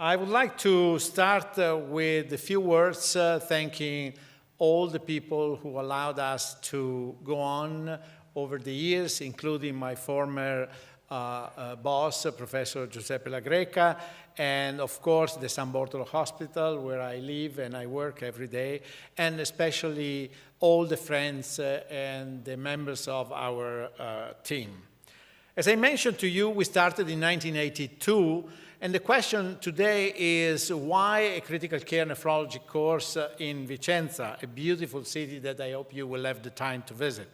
I would like to start with a few words thanking all the people who allowed us to go on over the years, including my former boss, Professor Giuseppe La Greca, and of course the San Bortolo Hospital, where I live and I work every day, and especially all the friends and the members of our team. As I mentioned to you, we started in 1982, and the question today is why a critical care nephrology course in Vicenza, a beautiful city that I hope you will have the time to visit.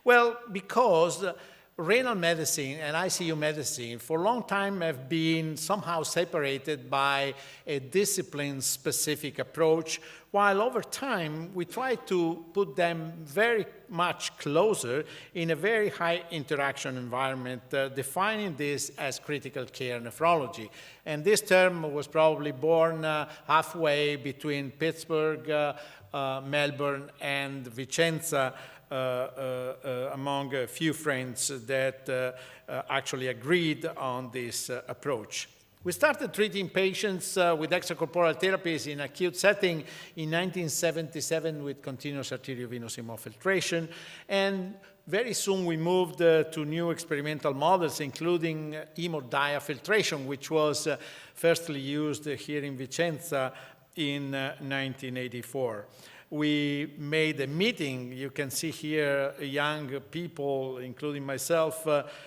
Well, because renal medicine and ICU medicine for a long time have been somehow separated by a discipline-specific approach, while over time we try to put them very much closer in a very high interaction environment, defining this as critical care nephrology. And this term was probably born halfway between Pittsburgh, Melbourne, and Vicenza, among a few friends that actually agreed on this approach. We started treating patients with extracorporeal therapies in acute setting in 1977 with continuous arteriovenous hemofiltration, and very soon we moved to new experimental models, including hemodiafiltration, which was firstly used here in Vicenza in 1984. We made a meeting. You can see here young people, including myself,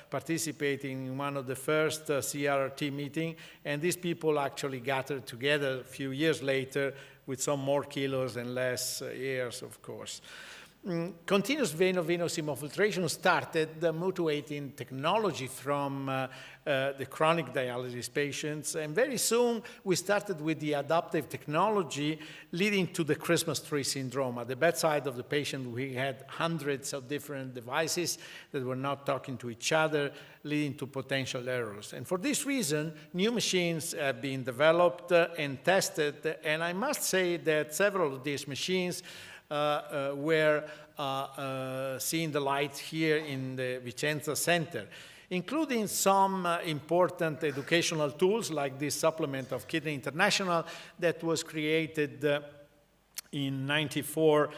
participating in one of the first CRRT meetings. And these people actually gathered together a few years later with some more kilos and less years, of course. Continuous venous hemofiltration started motivating technology from the chronic dialysis patients, and very soon we started with the adaptive technology leading to the Christmas tree syndrome. At the bedside of the patient, we had hundreds of different devices that were not talking to each other, leading to potential errors. And for this reason, new machines have been developed and tested, and I must say that several of these machines were seeing the light here in the Vicenza Center, including some important educational tools like this supplement of Kidney International that was created in '94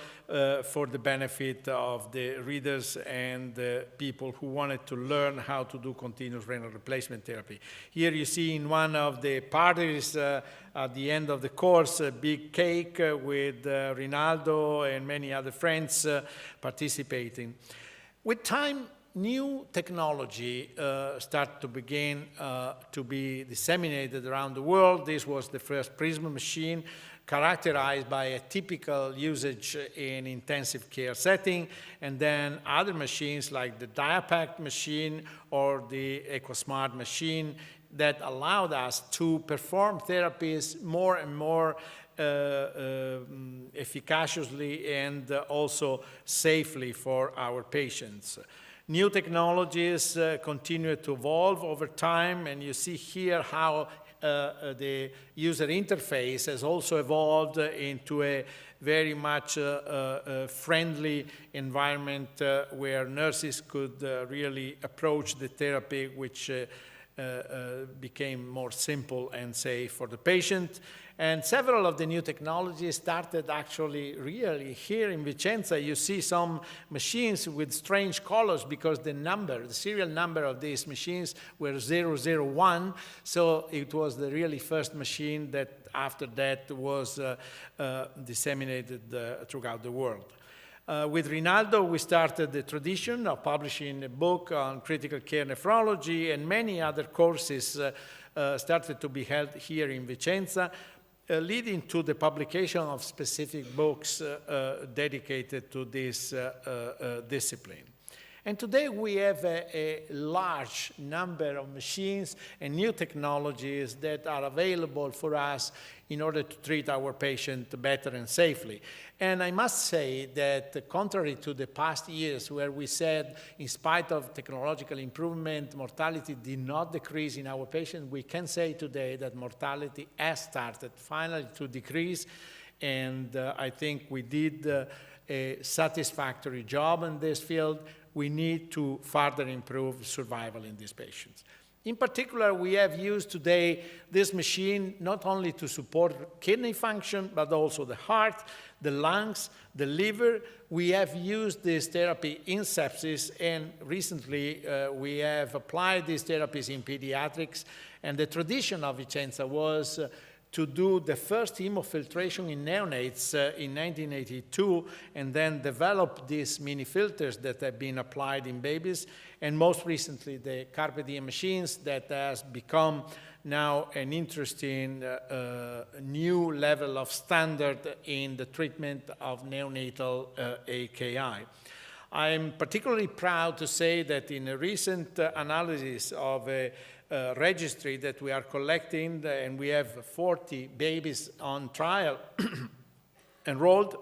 for the benefit of the readers and the people who wanted to learn how to do continuous renal replacement therapy. Here you see in one of the parties at the end of the course a big cake with Rinaldo and many other friends participating. With time, new technology started to begin to be disseminated around the world. This was the first Prisma machine, characterized by a typical usage in intensive care setting, and then other machines like the Diapact machine or the EcoSmart machine that allowed us to perform therapies more and more efficaciously and also safely for our patients. New technologies continue to evolve over time, and you see here how the user interface has also evolved into a very much friendly environment where nurses could really approach the therapy, which became more simple and safe for the patient. And several of the new technologies started actually really here in Vicenza. You see some machines with strange colors because the serial number of these machines were 001. So it was the really first machine that after that was disseminated throughout the world. With Rinaldo, we started the tradition of publishing a book on critical care nephrology, and many other courses started to be held here in Vicenza, leading to the publication of specific books dedicated to this discipline. And today we have a large number of machines and new technologies that are available for us in order to treat our patient better and safely. And I must say that contrary to the past years where we said in spite of technological improvement, mortality did not decrease in our patients, we can say today that mortality has started finally to decrease, and I think we did a satisfactory job in this field. We need to further improve survival in these patients. In particular, we have used today this machine not only to support kidney function, but also the heart, the lungs, the liver. We have used this therapy in sepsis, and recently we have applied these therapies in pediatrics. And the tradition of Vicenza was to do the first hemofiltration in neonates in 1982, and then develop these mini filters that have been applied in babies, and most recently the CRRT machines that has become now an interesting new level of standard in the treatment of neonatal AKI. I'm particularly proud to say that in a recent analysis of a registry that we are collecting, and we have 40 babies on trial enrolled,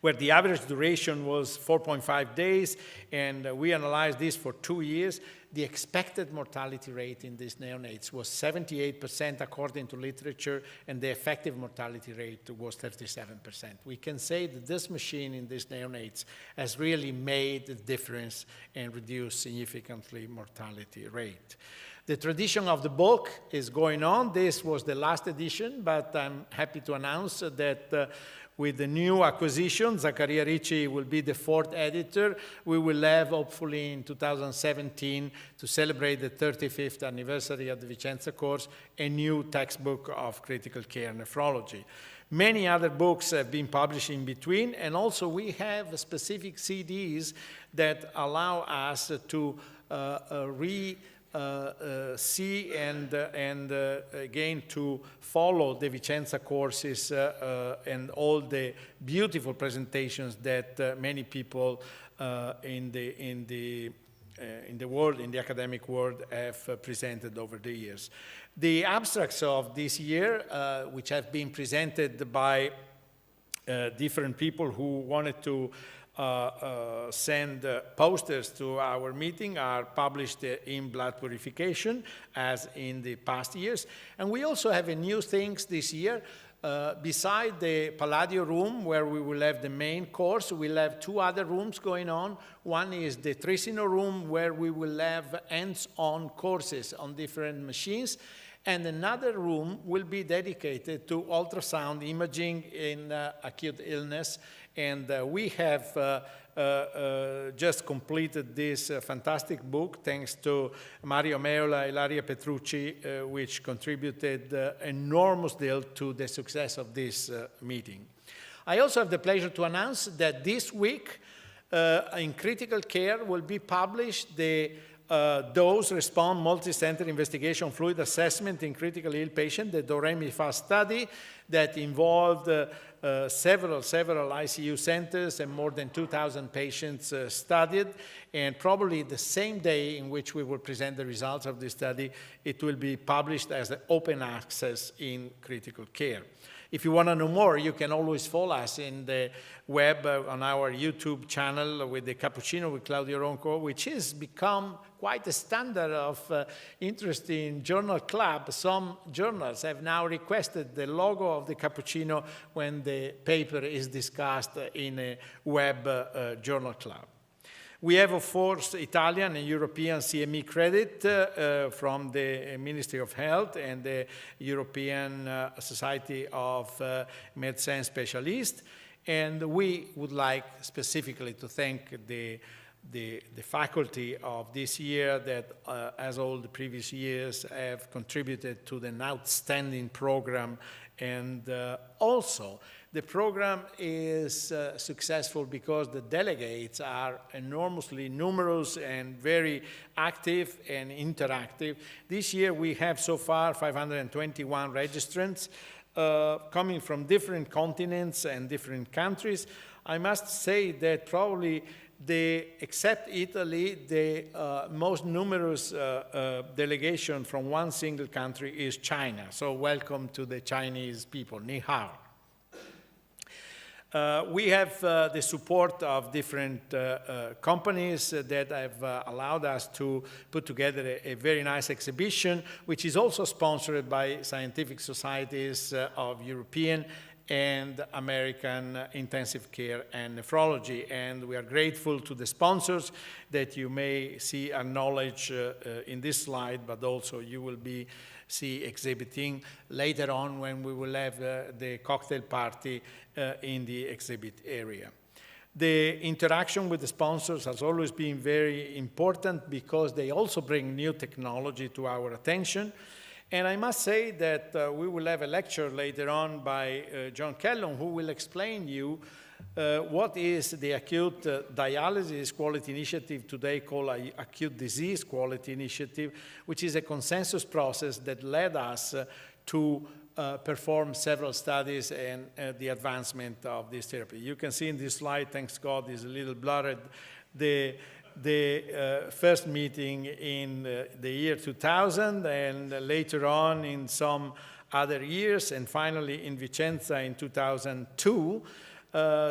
where the average duration was 4.5 days, and we analyzed this for 2 years. The expected mortality rate in these neonates was 78% according to literature, and the effective mortality rate was 37%. We can say that this machine in these neonates has really made a difference and reduced significantly mortality rate. The tradition of the book is going on. This was the last edition, but I'm happy to announce that with the new acquisition, Zaccaria Ricci will be the 4th editor. We will have, hopefully in 2017, to celebrate the 35th anniversary of the Vicenza course, a new textbook of critical care nephrology. Many other books have been published in between, and also we have specific CDs that allow us to see and again to follow the Vicenza courses and all the beautiful presentations that many people in the world, in the academic world, have presented over the years. The abstracts of this year, which have been presented by different people who wanted to send posters to our meeting, are published in Blood Purification, as in the past years. And we also have a new things this year. Beside the Palladio room, where we will have the main course, we'll have 2 other rooms going on. One is the Tricino room, where we will have hands-on courses on different machines. And another room will be dedicated to ultrasound imaging in acute illness. And we have just completed this fantastic book, thanks to Mario Meola, Ilaria Petrucci, which contributed enormous deal to the success of this meeting. I also have the pleasure to announce that this week in critical care will be published the dose-response multi-center investigation fluid assessment in critically ill patients, the DOREMI-FA study that involved several ICU centers and more than 2,000 patients studied. And probably the same day in which we will present the results of this study, it will be published as open access in critical care. If you want to know more, you can always follow us in the web on our YouTube channel with the Cappuccino with Claudio Ronco, which has become quite a standard of interesting journal club. Some journals have now requested the logo of the Cappuccino when the paper is discussed in a web journal club. We have, of course, Italian and European CME credit from the Ministry of Health and the European Society of Medicine Specialists. And we would like specifically to thank the faculty of this year that, as all the previous years, have contributed to an outstanding program. And also, the program is successful because the delegates are enormously numerous and very active and interactive. This year we have so far 521 registrants coming from different continents and different countries. I must say that probably except Italy, the most numerous delegation from one single country is China. So welcome to the Chinese people, ni hao. We have the support of different companies that have allowed us to put together a very nice exhibition, which is also sponsored by scientific societies of European and American Intensive Care and Nephrology. And we are grateful to the sponsors that you may see acknowledged in this slide, but also you will see exhibiting later on when we will have the cocktail party in the exhibit area. The interaction with the sponsors has always been very important because they also bring new technology to our attention. And I must say that we will have a lecture later on by John Kellon, who will explain you what is the acute dialysis quality initiative, today called acute disease quality initiative, which is a consensus process that led us to perform several studies and the advancement of this therapy. You can see in this slide, thanks God, is a little blurred, the first meeting in the year 2000, and later on in some other years, and finally in Vicenza in 2002.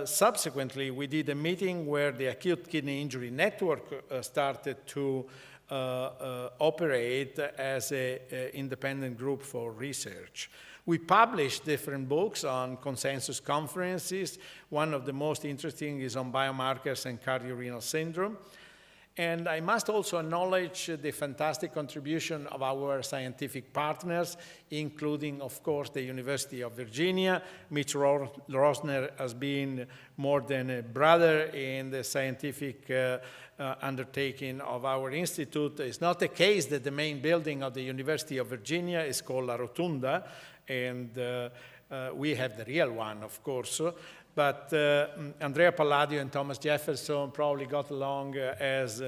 Subsequently, we did a meeting where the Acute Kidney Injury Network started to operate as an independent group for research. We published different books on consensus conferences. One of the most interesting is on biomarkers and cardiorenal syndrome. And I must also acknowledge the fantastic contribution of our scientific partners, including, of course, the University of Virginia. Mitch Rosner has been more than a brother in the scientific undertaking of our institute. It's not the case that the main building of the University of Virginia is called La Rotunda, and we have the real one, of course. But Andrea Palladio and Thomas Jefferson probably got along as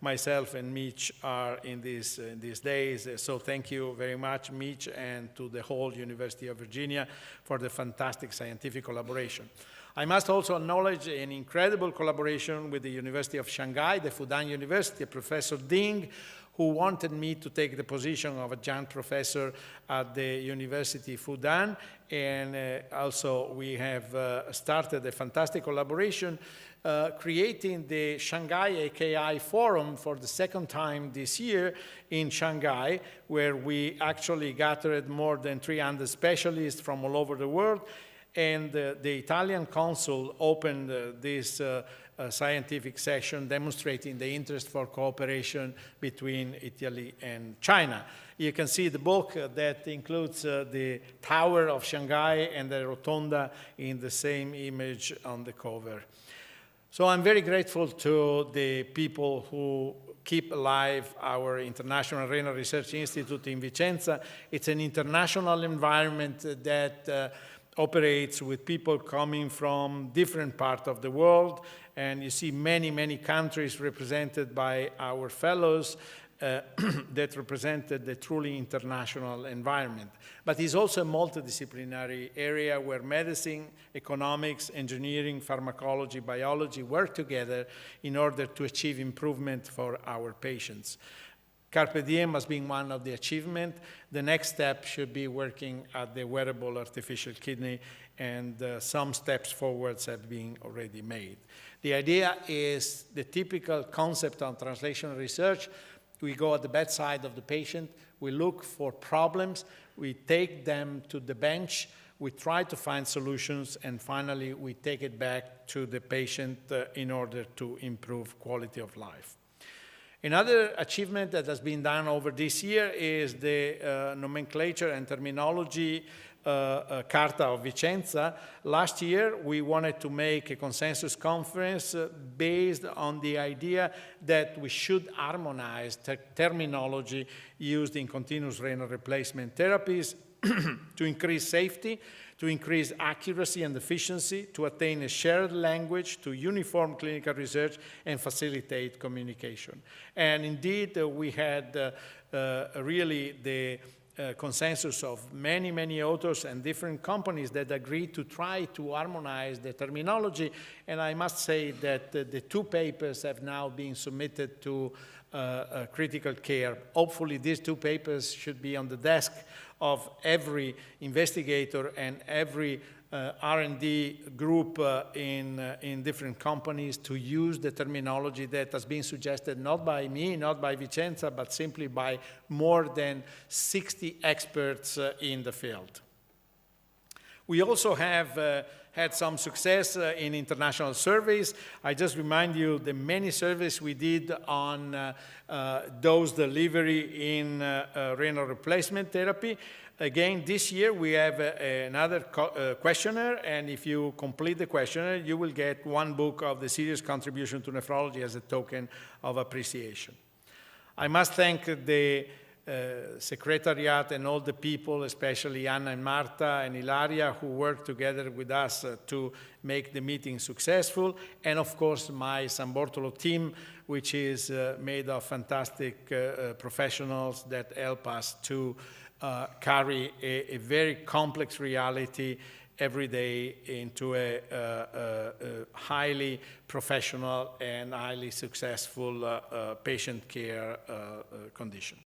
myself and Mitch are in these days. So thank you very much, Mitch, and to the whole University of Virginia for the fantastic scientific collaboration. I must also acknowledge an incredible collaboration with the University of Shanghai, the Fudan University, Professor Ding, who wanted me to take the position of adjunct professor at the University Fudan. And also we have started a fantastic collaboration creating the Shanghai AKI Forum for the second time this year in Shanghai, where we actually gathered more than 300 specialists from all over the world. And the Italian consul opened this scientific session demonstrating the interest for cooperation between Italy and China. You can see the book that includes the Tower of Shanghai and the Rotonda in the same image on the cover. So I'm very grateful to the people who keep alive our International Renal Research Institute in Vicenza. It's an international environment that operates with people coming from different parts of the world, and you see many, many countries represented by our fellows that represented the truly international environment. But it's also a multidisciplinary area where medicine, economics, engineering, pharmacology, biology work together in order to achieve improvement for our patients. Carpe diem has been one of the achievements. The next step should be working at the wearable artificial kidney, and some steps forwards have been already made. The idea is the typical concept of translational research. We go at the bedside of the patient, we look for problems, we take them to the bench, we try to find solutions, and finally we take it back to the patient in order to improve quality of life. Another achievement that has been done over this year is the nomenclature and terminology Carta of Vicenza. Last year, we wanted to make a consensus conference based on the idea that we should harmonize terminology used in continuous renal replacement therapies to increase safety, to increase accuracy and efficiency, to attain a shared language, to uniform clinical research, and facilitate communication. And indeed, we had really the consensus of many, many authors and different companies that agreed to try to harmonize the terminology. And I must say that the two papers have now been submitted to critical care. Hopefully, these two papers should be on the desk of every investigator and every R&D group in different companies to use the terminology that has been suggested not by me, not by Vicenza, but simply by more than 60 experts in the field. We also have had some success in international surveys. I just remind you the many surveys we did on dose delivery in renal replacement therapy. Again, this year we have another questionnaire, and if you complete the questionnaire, you will get one book of the serious contribution to nephrology as a token of appreciation. I must thank the Secretariat and all the people, especially Anna and Marta and Ilaria, who worked together with us to make the meeting successful, and of course my San Bortolo team, which is made of fantastic professionals that help us to carry a very complex reality every day into a highly professional and highly successful patient care condition.